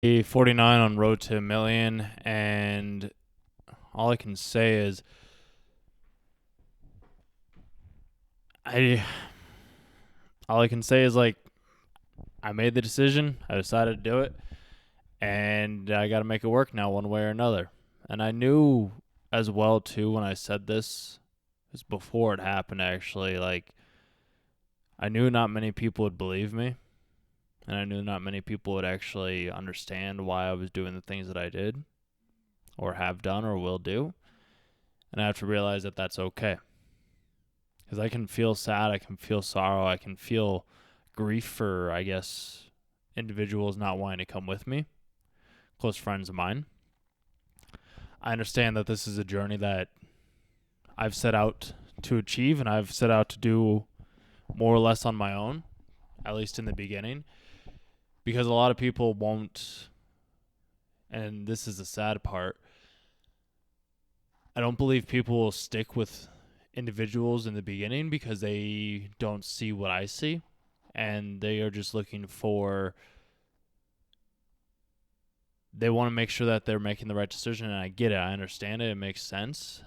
A 49 on Road to a Million, and all I can say is I all I can say is like I made the decision, I decided to do it, and I got to make it work now one way or another. And I knew as well too when I said this, it was before it happened actually, like I knew not many people would believe me, and I knew not many people would actually understand why I was doing the things that I did or have done or will do. And I have to realize that that's okay. Because I can feel sad, I can feel sorrow, I can feel grief for, I guess, individuals not wanting to come with me, close friends of mine. I understand that this is a journey that I've set out to achieve and I've set out to do more or less on my own, at least in the beginning, because a lot of people won't, and this is the sad part. I don't believe people will stick with individuals in the beginning because they don't see what I see and they are just looking for, they want to make sure that they're making the right decision. And I get it, I understand it, it makes sense.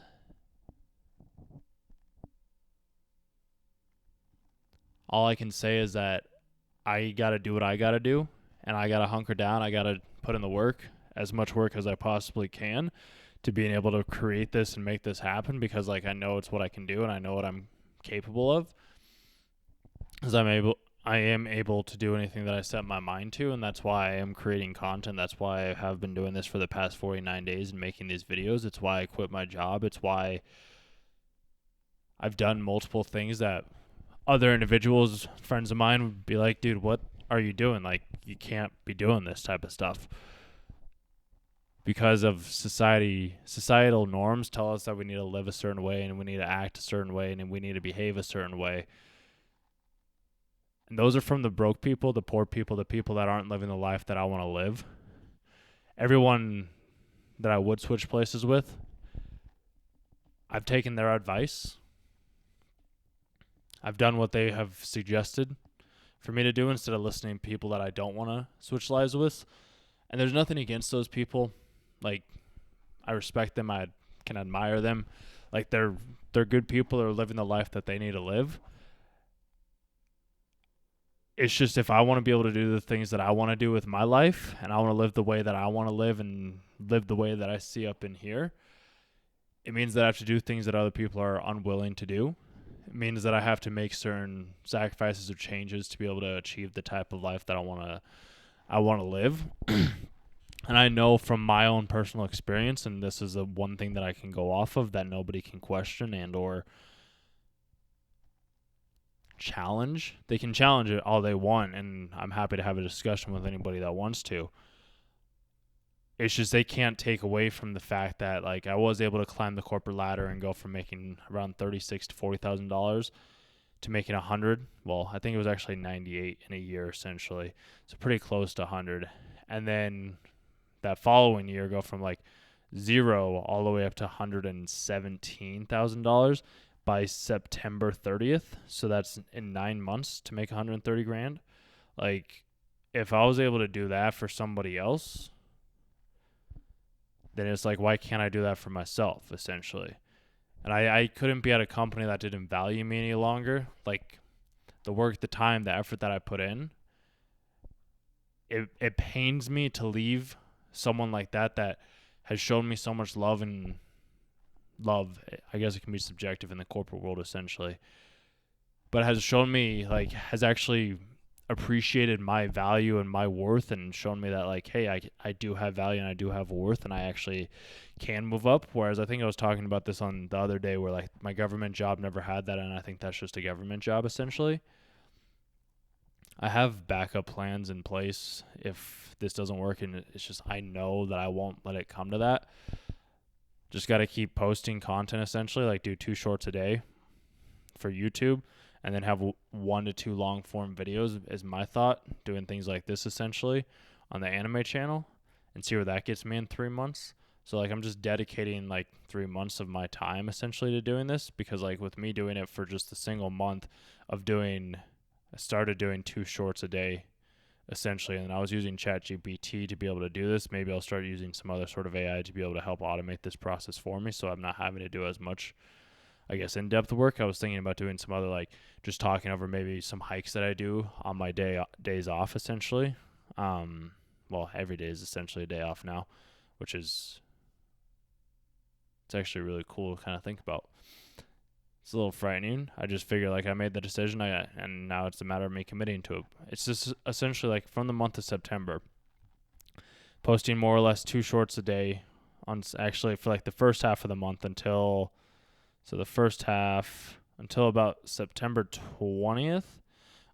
All I can say is that I got to do what I got to do, and I got to hunker down, I got to put in the work, as much work as I possibly can, to being able to create this and make this happen, because like I know it's what I can do and I know what I'm capable of, because I am able to do anything that I set my mind to, and that's why I am creating content. That's why I have been doing this for the past 49 days and making these videos. It's why I quit my job. It's why I've done multiple things that other individuals, friends of mine, would be like, dude, what are you doing? Like, you can't be doing this type of stuff. Because of societal norms tell us that we need to live a certain way and we need to act a certain way and we need to behave a certain way. And those are from the broke people, the poor people, the people that aren't living the life that I want to live. Everyone that I would switch places with, I've taken their advice. I've done what they have suggested for me to do instead of listening to people that I don't want to switch lives with. And there's nothing against those people. Like, I respect them. I can admire them. Like, they're good people that are living the life that they need to live. It's just, if I want to be able to do the things that I want to do with my life, and I want to live the way that I want to live and live the way that I see up in here, it means that I have to do things that other people are unwilling to do. It means that I have to make certain sacrifices or changes to be able to achieve the type of life that I want to live. And I know from my own personal experience, and this is the one thing that I can go off of that nobody can question and or challenge. They can challenge it all they want, and I'm happy to have a discussion with anybody that wants to. It's just they can't take away from the fact that like I was able to climb the corporate ladder and go from making around $36,000 to $40,000 to making 100. Well, I think it was actually 98 in a year essentially, so pretty close to 100. And then that following year, go from like zero all the way up to $117,000 by September 30th. So that's in 9 months to make 130 grand. Like, if I was able to do that for somebody else, then it's like, why can't I do that for myself, essentially? And I couldn't be at a company that didn't value me any longer. Like, the work, the time, the effort that I put in, it pains me to leave someone like that has shown me so much love, and love, I guess it can be subjective in the corporate world essentially, but has shown me, like, has actually appreciated my value and my worth and shown me that like, hey, I do have value and I do have worth and I actually can move up. Whereas I think I was talking about this on the other day where like my government job never had that, and I think that's just a government job essentially. I have backup plans in place if this doesn't work, and it's just I know that I won't let it come to that. Just got to keep posting content essentially, like do 2 shorts a day for YouTube, and then have 1 to 2 long form videos is my thought, doing things like this essentially on the anime channel, and see where that gets me in 3 months. So like I'm just dedicating like 3 months of my time essentially to doing this, because like with me doing it for just a single month of doing, I started doing 2 shorts a day essentially. And I was using ChatGPT to be able to do this. Maybe I'll start using some other sort of AI to be able to help automate this process for me, so I'm not having to do as much, I guess, in-depth work. I was thinking about doing some other, like, just talking over maybe some hikes that I do on my days off, essentially. Well, every day is essentially a day off now, which is, it's actually really cool to kind of think about. It's a little frightening. I just figure, like, I made the decision, and now it's a matter of me committing to it. It's just essentially, like, from the month of September, posting more or less 2 shorts a day on, actually, for like the first half of the month until, so the first half until about September 20th,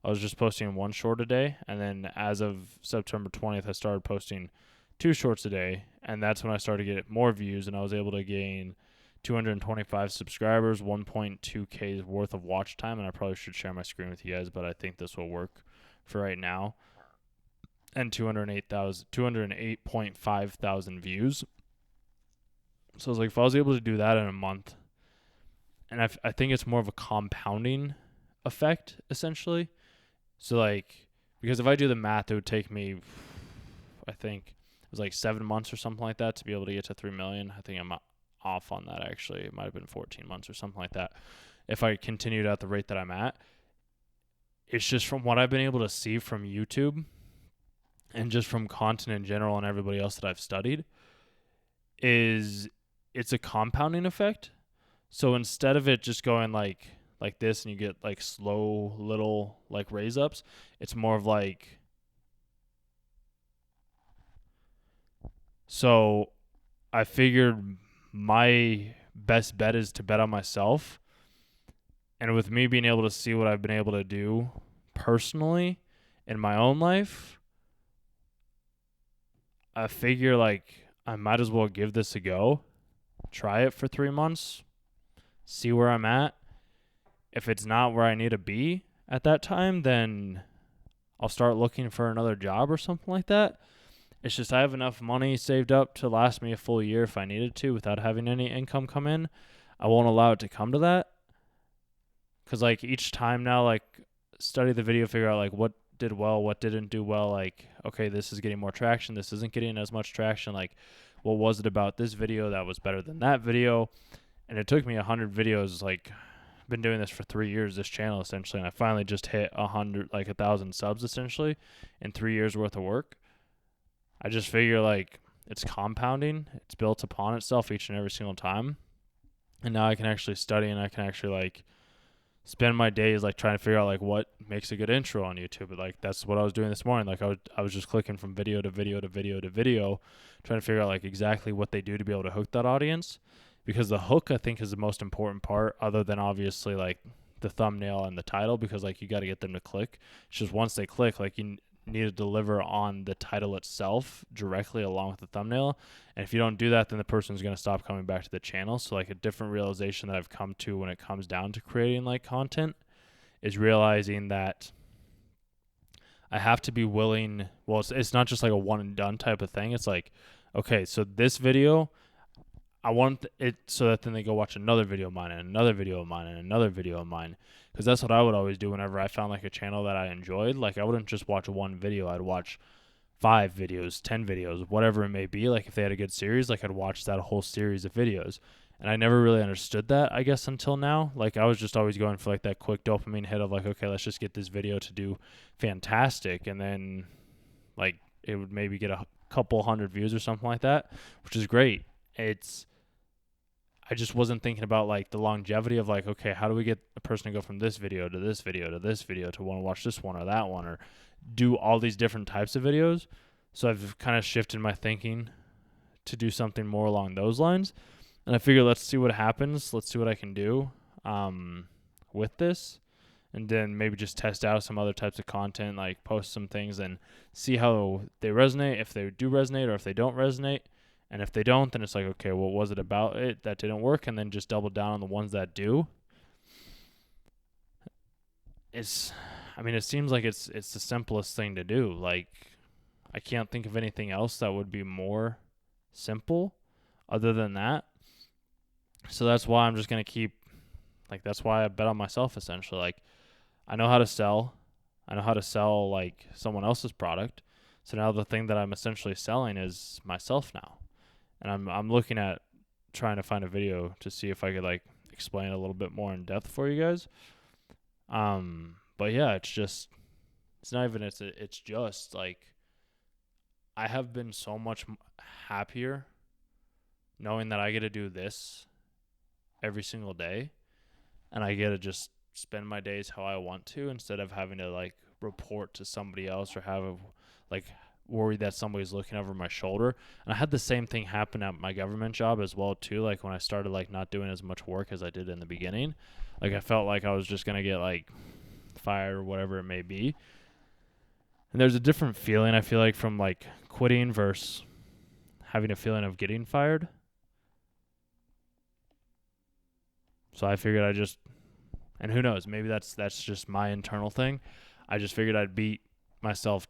I was just posting 1 short a day. And then as of September 20th, I started posting 2 shorts a day. And that's when I started to get more views, and I was able to gain 225 subscribers, 1.2K's worth of watch time. And I probably should share my screen with you guys, but I think this will work for right now. And 208.5 thousand views. So I was like, if I was able to do that in a month, and I think it's more of a compounding effect, essentially. So, like, because if I do the math, it would take me, I think it was like 7 months or something like that to be able to get to 3 million. I think I'm off on that, actually. It might have been 14 months or something like that. If I continued at the rate that I'm at, it's just from what I've been able to see from YouTube and just from content in general and everybody else that I've studied, is it's a compounding effect. So instead of it just going like this and you get like slow little like raise ups, it's more of like, so I figured my best bet is to bet on myself. And with me being able to see what I've been able to do personally in my own life, I figure like I might as well give this a go. Try it for 3 months. See where I'm at. If it's not where I need to be at that time, then I'll start looking for another job or something like that. It's just I have enough money saved up to last me a full year if I needed to without having any income come in. I won't allow it to come to that. Because, like, each time now, like, study the video, figure out, like, what did well, what didn't do well. Like, okay, this is getting more traction. This isn't getting as much traction. Like, what was it about this video that was better than that video? And it took me 100 videos, like, I've been doing this for 3 years, this channel, essentially, and I finally just hit 1,000 subs, essentially, in 3 years worth of work. I just figure, like, it's compounding. It's built upon itself each and every single time. And now I can actually study, and I can actually, like, spend my days, like, trying to figure out, like, what makes a good intro on YouTube. But, like, that's what I was doing this morning. Like, I was just clicking from video to video to video to video, trying to figure out, like, exactly what they do to be able to hook that audience. Because the hook, I think, is the most important part, other than obviously, like, the thumbnail and the title, because, like, you got to get them to click. It's just once they click, like, you need to deliver on the title itself directly along with the thumbnail. And if you don't do that, then the person's going to stop coming back to the channel. So, like, a different realization that I've come to when it comes down to creating, like, content is realizing that I have to be willing. Well, it's not just like a one and done type of thing. It's like, okay, so this video, I want it so that then they go watch another video of mine and another video of mine and another video of mine. Because that's what I would always do whenever I found, like, a channel that I enjoyed. Like, I wouldn't just watch one video. I'd watch 5 videos, 10 videos, whatever it may be. Like, if they had a good series, like, I'd watch that whole series of videos. And I never really understood that, I guess, until now. Like, I was just always going for, like, that quick dopamine hit of, like, okay, let's just get this video to do fantastic. And then, like, it would maybe get a couple hundred views or something like that, which is great. I just wasn't thinking about, like, the longevity of, like, okay, how do we get a person to go from this video to this video to this video to want to watch this one or that one or do all these different types of videos. So I've kind of shifted my thinking to do something more along those lines. And I figure let's see what happens. Let's see what I can do with this. And then maybe just test out some other types of content, like post some things and see how they resonate, if they do resonate or if they don't resonate. And if they don't, then it's like, okay, what was it about it that didn't work? And then just double down on the ones that do. It seems like it's the simplest thing to do. Like, I can't think of anything else that would be more simple other than that. So that's why I'm just going to keep, like, that's why I bet on myself, essentially. Like, I know how to sell. I know how to sell like someone else's product. So now the thing that I'm essentially selling is myself now. And I'm looking at trying to find a video to see if I could like explain a little bit more in depth for you guys. But yeah, it's just it's just like I have been so much happier knowing that I get to do this every single day, and I get to just spend my days how I want to instead of having to like report to somebody else or have a like worried that somebody's looking over my shoulder. And I had the same thing happen at my government job as well too, like when I started like not doing as much work as I did in the beginning. Like I felt like I was just going to get like fired or whatever it may be. And there's a different feeling I feel like from like quitting versus having a feeling of getting fired. So I figured and who knows, maybe that's just my internal thing. I just figured I'd beat myself,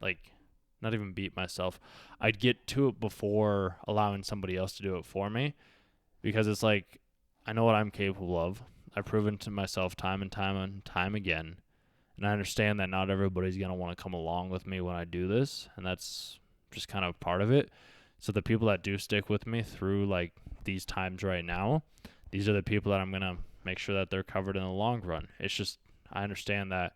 like not even beat myself. I'd get to it before allowing somebody else to do it for me, because it's like I know what I'm capable of. I've proven to myself time and time again, and I understand that not everybody's going to want to come along with me when I do this, and that's just kind of part of it. So the people that do stick with me through like these times right now, these are the people that I'm going to make sure that they're covered in the long run. It's just, I understand that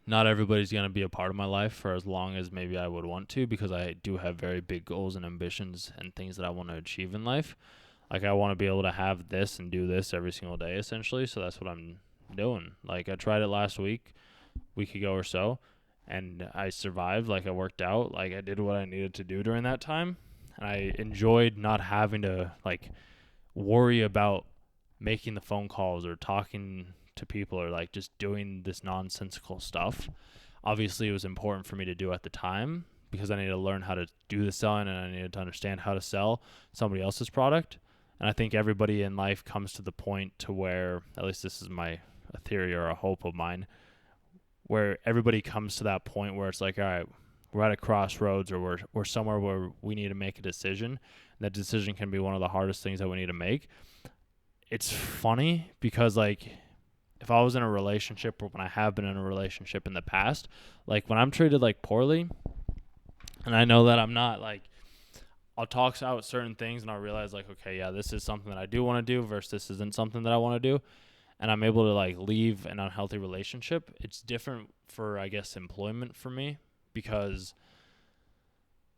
not everybody's going to be a part of my life for as long as maybe I would want to, because I do have very big goals and ambitions and things that I want to achieve in life. Like I want to be able to have this and do this every single day essentially. So that's what I'm doing. Like I tried it last week ago or so, and I survived. Like I worked out, like I did what I needed to do during that time. And I enjoyed not having to like worry about making the phone calls or talking to people or like just doing this nonsensical stuff. Obviously it was important for me to do at the time because I needed to learn how to do the selling, and I needed to understand how to sell somebody else's product. And I think everybody in life comes to the point to where, at least this is a theory or a hope of mine, where everybody comes to that point where it's like, all right, we're at a crossroads, or we're somewhere where we need to make a decision. That decision can be one of the hardest things that we need to make. It's funny because like if I was in a relationship, or when I have been in a relationship in the past, like when I'm treated like poorly, and I know that I'm not like, I'll talk out certain things and I'll realize like, okay, yeah, this is something that I do want to do versus this isn't something that I want to do. And I'm able to like leave an unhealthy relationship. It's different for, I guess, employment for me, because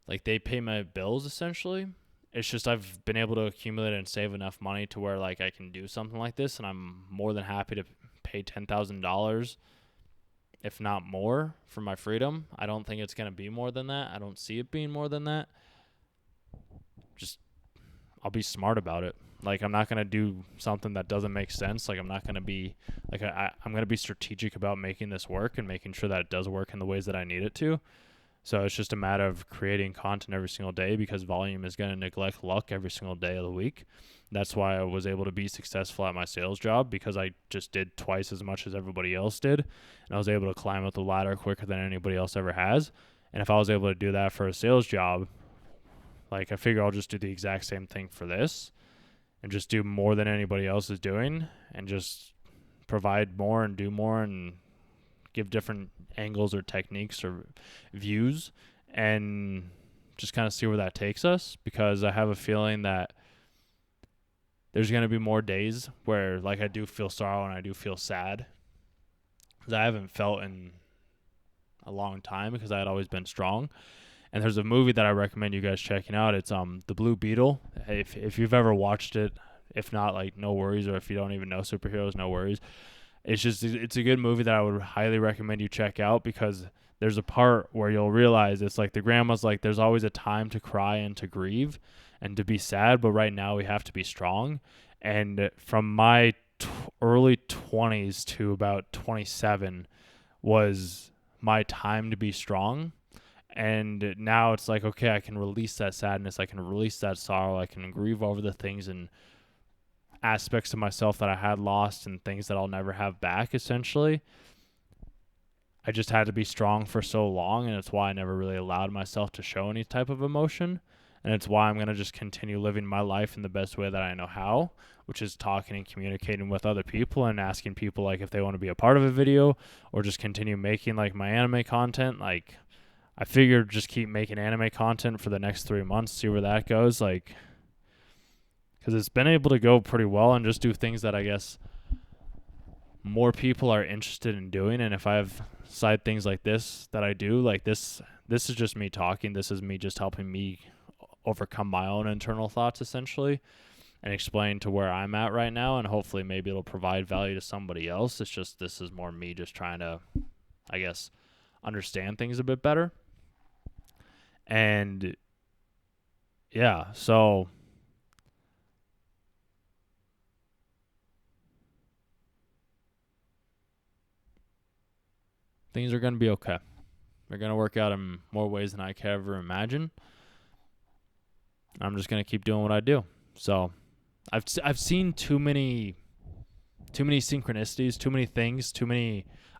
like they pay my bills essentially. It's just I've been able to accumulate and save enough money to where like I can do something like this, and I'm more than happy to pay $10,000, if not more, for my freedom. I don't think it's going to be more than that. I don't see it being more than that. Just I'll be smart about it. Like I'm not going to do something that doesn't make sense. Like I'm not going to be like I'm going to be strategic about making this work and making sure that it does work in the ways that I need it to. So it's just a matter of creating content every single day, because volume is going to neglect luck every single day of the week. That's why I was able to be successful at my sales job, because I just did twice as much as everybody else did. And I was able to climb up the ladder quicker than anybody else ever has. And if I was able to do that for a sales job, like I figure I'll just do the exact same thing for this and just do more than anybody else is doing, and just provide more and do more and give different angles or techniques or views, and just kind of see where that takes us. Because I have a feeling that there's going to be more days where like I do feel sorrow and I do feel sad, because I haven't felt in a long time, because I had always been strong. And there's a movie that I recommend you guys checking out. It's The Blue Beetle. If you've ever watched it, if not, like no worries, or if you don't even know superheroes, no worries. It's a good movie that I would highly recommend you check out, because there's a part where you'll realize it's like the grandma's like, there's always a time to cry and to grieve and to be sad, but right now we have to be strong. And from my early 20s to about 27 was my time to be strong. And now it's like, okay, I can release that sadness. I can release that sorrow. I can grieve over the things and aspects of myself that I had lost and things that I'll never have back, essentially. I just had to be strong for so long, and it's why I never really allowed myself to show any type of emotion. And it's why I'm going to just continue living my life in the best way that I know how, which is talking and communicating with other people and asking people like if they want to be a part of a video or just continue making like my anime content. Like I figured just keep making anime content for the next 3 months, see where that goes. Like, because it's been able to go pretty well and just do things that I guess more people are interested in doing. And if I have side things like this that I do, like this is just me talking. This is me just helping me overcome my own internal thoughts essentially and explain to where I'm at right now, and hopefully maybe it'll provide value to somebody else. It's just this is more me just trying to, I guess, understand things a bit better. And yeah, so things are going to be okay. They're going to work out in more ways than I could ever imagine. I'm just going to keep doing what I do. So I've seen too many synchronicities, too many things,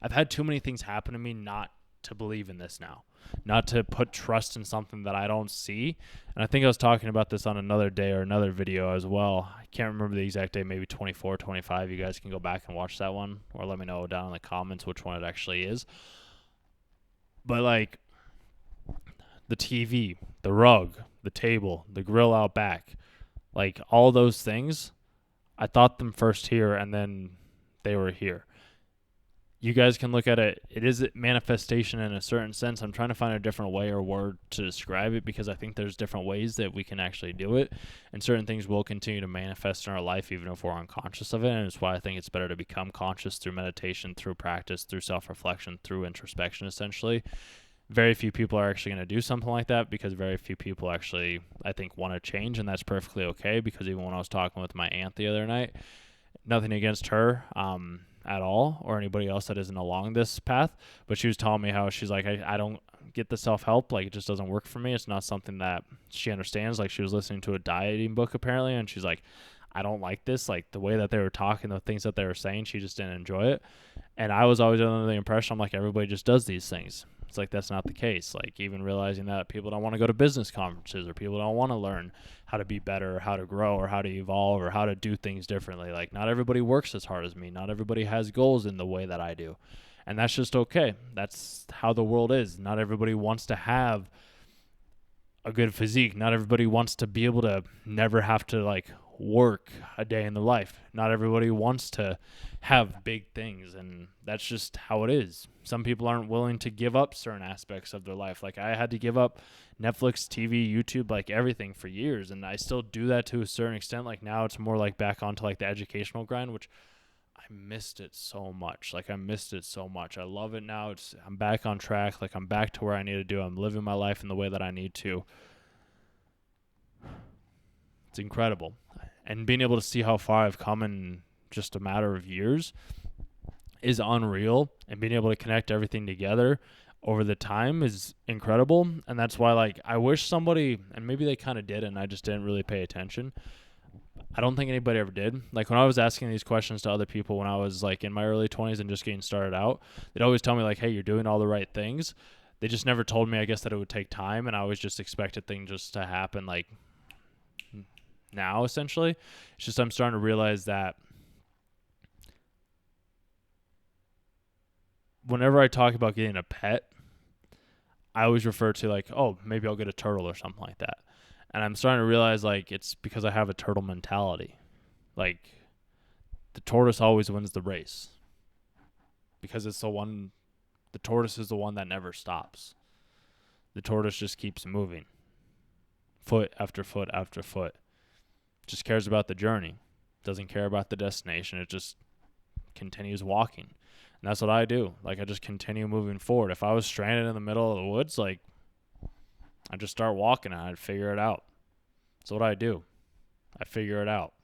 I've had too many things happen to me not to believe in this now, not to put trust in something that I don't see. And I think I was talking about this on another day or another video as well. I can't remember the exact day, maybe 24, 25. You guys can go back and watch that one or let me know down in the comments which one it actually is. But like the TV, the rug, the table, the grill out back, like all those things, I thought them first here and then they were here. You guys can look at it. It is a manifestation in a certain sense. I'm trying to find a different way or word to describe it because I think there's different ways that we can actually do it. And certain things will continue to manifest in our life even if we're unconscious of it. And it's why I think it's better to become conscious through meditation, through practice, through self-reflection, through introspection, essentially. Very few people are actually going to do something like that because very few people actually, I think, want to change. And that's perfectly okay because even when I was talking with my aunt the other night, nothing against her at all or anybody else that isn't along this path, but she was telling me how she's like, I don't get the self-help. Like, it just doesn't work for me. It's not something that she understands. Like, she was listening to a dieting book apparently, and she's like, I don't like this. Like, the way that they were talking, the things that they were saying, she just didn't enjoy it. And I was always under the impression, I'm like, everybody just does these things. It's like, that's not the case. Like, even realizing that people don't want to go to business conferences or people don't want to learn how to be better or how to grow or how to evolve or how to do things differently. Like, not everybody works as hard as me. Not everybody has goals in the way that I do. And that's just okay. That's how the world is. Not everybody wants to have a good physique. Not everybody wants to be able to never have to, like, work a day in their life. Not everybody wants to have big things, and that's just how it is. Some people aren't willing to give up certain aspects of their life. Like, I had to give up Netflix, TV, YouTube, like everything for years, and I still do that to a certain extent. Like, now it's more like back onto like the educational grind, which I missed it so much. Like, I missed it so much. I love it now. I'm back on track. Like, I'm back to where I need to do. I'm living my life in the way that I need to. It's incredible. And being able to see how far I've come in just a matter of years is unreal. And being able to connect everything together over the time is incredible. And that's why, like, I wish somebody, and maybe they kind of did and I just didn't really pay attention. I don't think anybody ever did. Like, when I was asking these questions to other people when I was like in my early 20s and just getting started out, they'd always tell me like, hey, you're doing all the right things. They just never told me, I guess, that it would take time. And I always just expected things just to happen like now, essentially. It's just I'm starting to realize that whenever I talk about getting a pet, I always refer to like, oh, maybe I'll get a turtle or something like that. And I'm starting to realize like it's because I have a turtle mentality. Like, the tortoise always wins the race because it's the tortoise is the one that never stops. The tortoise just keeps moving, foot after foot after foot. Just cares about the journey, doesn't care about the destination. It just continues walking. And that's what I do. Like, I just continue moving forward. If I was stranded in the middle of the woods, like, I'd just start walking and I'd figure it out. That's what I do. I figure it out.